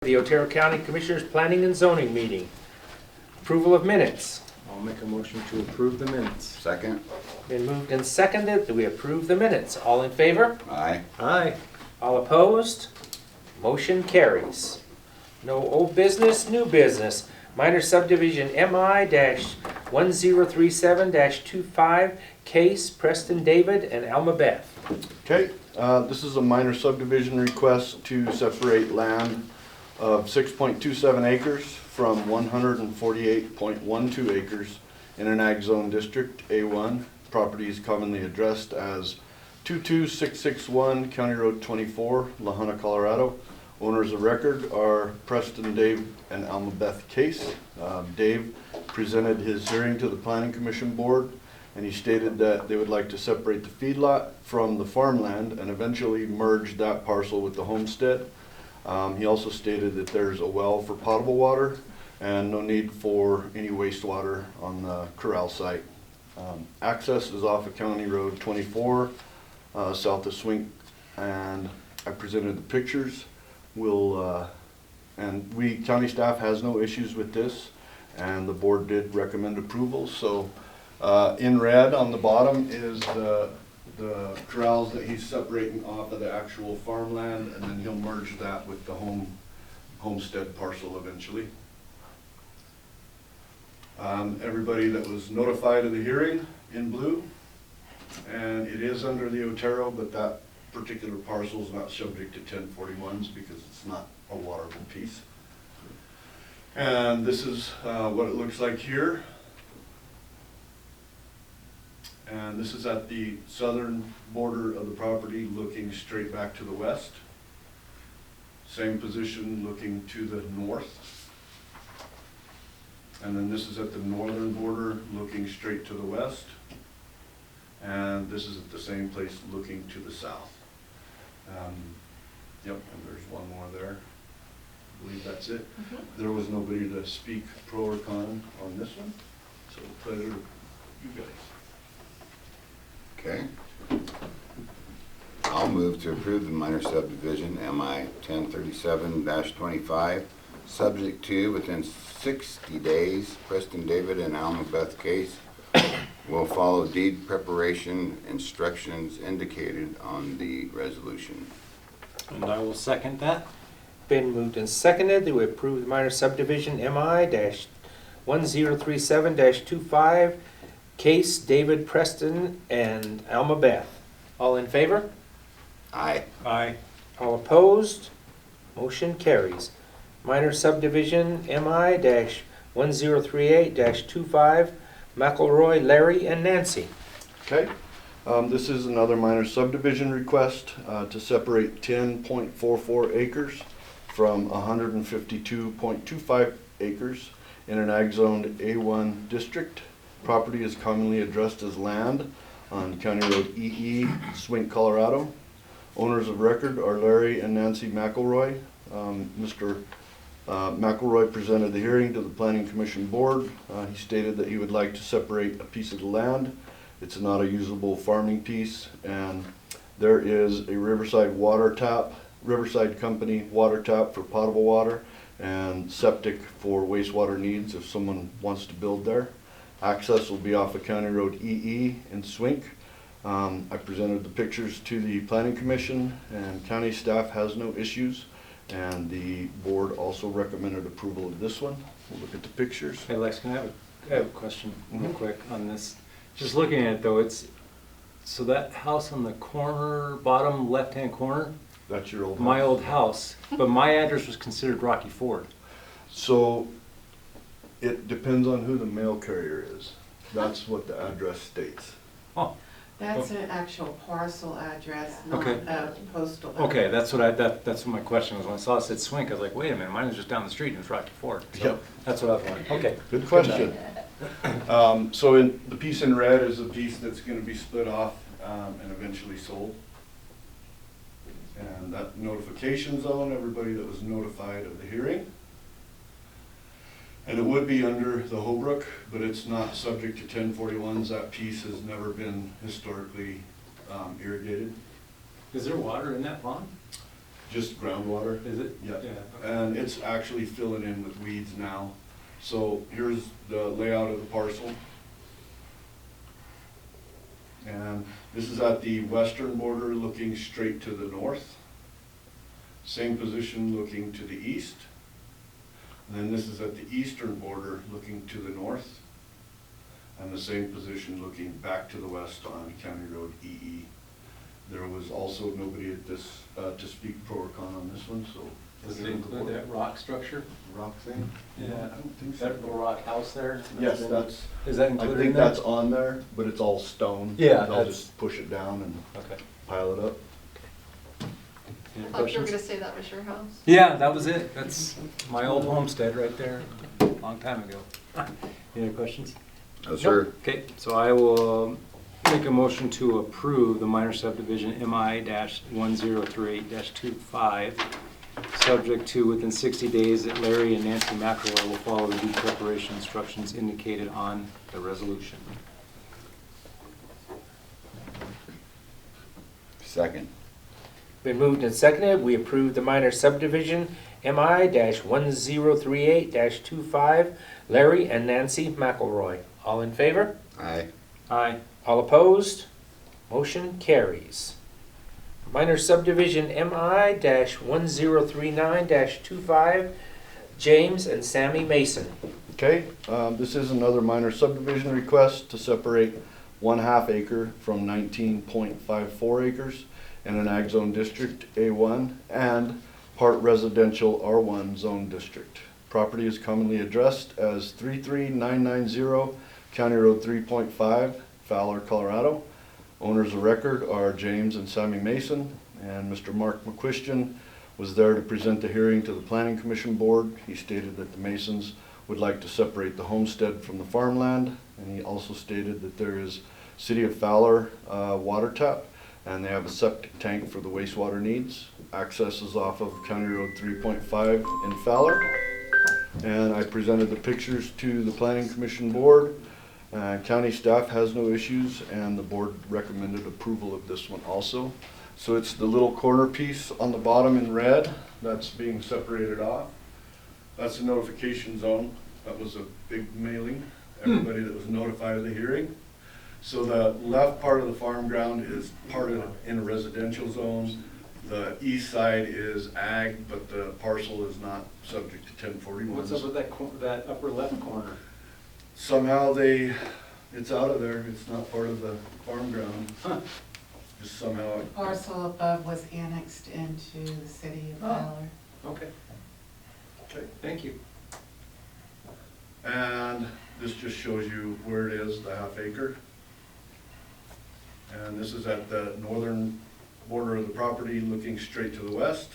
The Otero County Commissioners Planning and Zoning meeting. Approval of minutes. I'll make a motion to approve the minutes. Second. Been moved and seconded that we approve the minutes. All in favor? Aye. Aye. All opposed? Motion carries. No old business, new business. Minor subdivision MI-1037-25, case Preston David and Alma Beth. Okay, this is a minor subdivision request to separate land of 6.27 acres from 148.12 acres in an ag zone district, A1. Property is commonly addressed as 22661 County Road 24, La Junta, Colorado. Owners of record are Preston Dave and Alma Beth Case. Dave presented his hearing to the Planning Commission Board, and he stated that they would like to separate the feedlot from the farmland and eventually merge that parcel with the homestead. He also stated that there's a well for potable water and no need for any wastewater on the corral site. Access is off of County Road 24, south of Swink, and I presented the pictures. County staff has no issues with this, and the board did recommend approval. So in red on the bottom is the corrals that he's separating off of the actual farmland, and then he'll merge that with the homestead parcel eventually. Everybody that was notified of the hearing in blue, and it is under the Otero, but that particular parcel is not subject to 1041s because it's not a waterable piece. And this is what it looks like here. And this is at the southern border of the property looking straight back to the west. Same position looking to the north. And then this is at the northern border looking straight to the west. And this is at the same place looking to the south. Yep, and there's one more there. I believe that's it. There was nobody to speak pro or con on this one. So pleasure, you guys. Okay. I'll move to approve the minor subdivision MI 1037-25, subject to within 60 days, Preston David and Alma Beth Case will follow deed preparation instructions indicated on the resolution. And I will second that. Been moved and seconded that we approve the minor subdivision MI-1037-25, case David Preston and Alma Beth. All in favor? Aye. Aye. All opposed? Motion carries. Minor subdivision MI-1038-25, McElroy, Larry, and Nancy. Okay, this is another minor subdivision request to separate 10.44 acres from 152.25 acres in an ag zoned A1 district. Property is commonly addressed as land on County Road EE, Swink, Colorado. Owners of record are Larry and Nancy McElroy. Mr. McElroy presented the hearing to the Planning Commission Board. He stated that he would like to separate a piece of the land. It's not a usable farming piece, and there is a Riverside Company water tap for potable water and septic for wastewater needs if someone wants to build there. Access will be off of County Road EE in Swink. I presented the pictures to the Planning Commission, and county staff has no issues, and the board also recommended approval of this one. We'll look at the pictures. Hey Lex, can I have a question real quick on this? Just looking at it though, so that house on the corner, bottom left-hand corner, That's your old house. my old house, but my address was considered Rocky Ford. So it depends on who the mail carrier is. That's what the address states. Oh, That's an actual parcel address, not Okay. a postal. okay, that's what my question was. When I saw it said Swink, I was like, wait a minute, mine was just down the street and it's Rocky Ford. So Yep. that's what I was wondering. Okay. Good question. So the piece in red is a piece that's going to be split off and eventually sold. And that notification zone, everybody that was notified of the hearing. And it would be under the Holbrook, but it's not subject to 1041s. That piece has never been historically irrigated. Is there water in that pond? Just groundwater. Is it? Yeah. Okay. And it's actually filling in with weeds now. So here's the layout of the parcel. And this is at the western border looking straight to the north. Same position looking to the east. And then this is at the eastern border looking to the north. And the same position looking back to the west on County Road EE. There was also nobody at this, to speak pro or con on this one, so. Does it include that rock structure? Rock thing? Yeah. I don't think That so. little rock house there? Yes, that's, Is that I included in think that? that's on there, but it's all stone. Yeah, They'll that's- just push it down and Okay. pile it up. Any I thought you were questions? gonna say that was your house. Yeah, that was it. That's my old homestead right there, a long time ago. Any other questions? No, sir. Okay, so I will make a motion to approve the minor subdivision MI-1038-25, subject to within 60 days that Larry and Nancy McElroy will follow the deed preparation instructions indicated on the resolution. Second. Been moved and seconded, we approve the minor subdivision MI-1038-25, Larry and Nancy McElroy. All in favor? Aye. Aye. All opposed? Motion carries. Minor subdivision MI-1039-25, James and Sammy Mason. Okay, this is another minor subdivision request to separate 1/2 acre from 19.54 acres in an ag zone district A1 and part residential R1 zone district. Property is commonly addressed as 33990 County Road 3.5, Fowler, Colorado. Owners of record are James and Sammy Mason, and Mr. Mark McQuistion was there to present the hearing to the Planning Commission Board. He stated that the Masons would like to separate the homestead from the farmland, and he also stated that there is City of Fowler water tap, and they have a septic tank for the wastewater needs. Access is off of County Road 3.5 in Fowler. And I presented the pictures to the Planning Commission Board. County staff has no issues, and the board recommended approval of this one also. So it's the little corner piece on the bottom in red that's being separated off. That's the notification zone. That was a big mailing, everybody that was notified of the hearing. So the left part of the farm ground is part of in a residential zone. The east side is ag, but the parcel is not subject to 1041. What's up with that upper left corner? Somehow it's out of there. It's not part of the farm ground. Huh. Just somehow. The parcel above was annexed into the city of Oh. Fowler. Okay, Okay. thank you. And this just shows you where it is, the 1/2 acre. And this is at the northern border of the property looking straight to the west.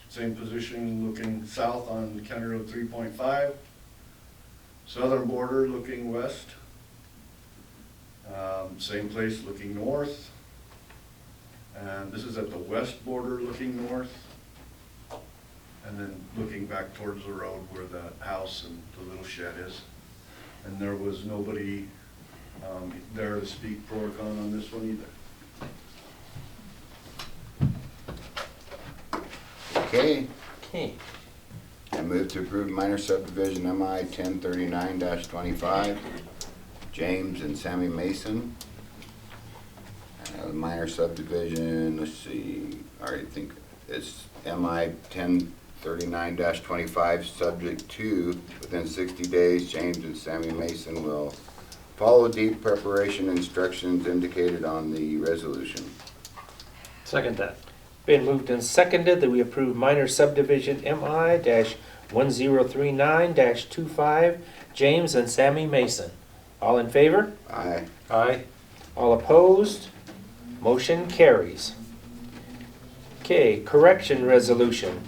Same position looking south on County Road 3.5. Southern border looking west. Same place looking north. And this is at the west border looking north. And then looking back towards the road where the house and the little shed is. And there was nobody there to speak pro or con on this one either. Okay. Okay. I move to approve minor subdivision MI 1039-25, James and Sammy Mason. Minor subdivision, let's see, I think it's MI 1039-25, subject to, within 60 days, James and Sammy Mason will follow deed preparation instructions indicated on the resolution. Second that. Been moved and seconded that we approve minor subdivision MI-1039-25, James and Sammy Mason. All in favor? Aye. Aye. All opposed? Motion carries. Okay, correction resolution,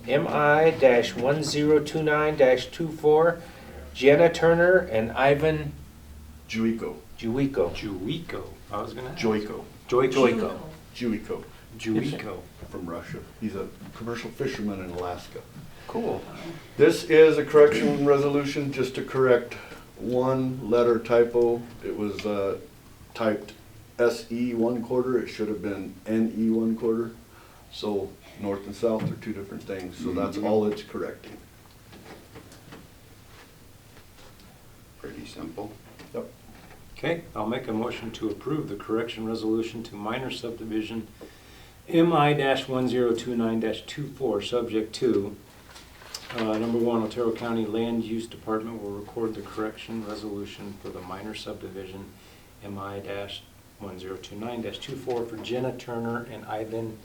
MI-1029-24, Jenna Turner and Ivan Juico. Juico. Juico. I was gonna ask. Joico. Joico. Juico Juico. from Russia. He's a commercial fisherman in Alaska. Cool. This is a correction resolution just to correct one letter typo. It was typed SE 1/4. It should have been NE 1/4. So north and south are two different things, so that's all it's correcting. Pretty simple. Yep. Okay, I'll make a motion to approve the correction resolution to minor subdivision MI-1029-24, subject to, number one, Otero County Land Use Department will record the correction resolution for the minor subdivision MI-1029-24 for Jenna Turner and Ivan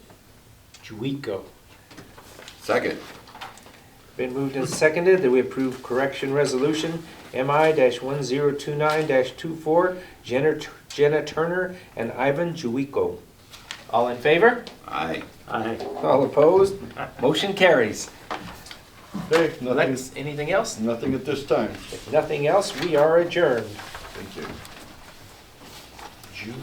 Juico. Second. Been moved and seconded that we approve correction resolution MI-1029-24, Jenna Turner and Ivan Juico. All in favor? Aye. Aye. All opposed? Motion carries. Okay, nothing, Lex, anything else? nothing at this time. If nothing else, we are adjourned. Thank you. Juico.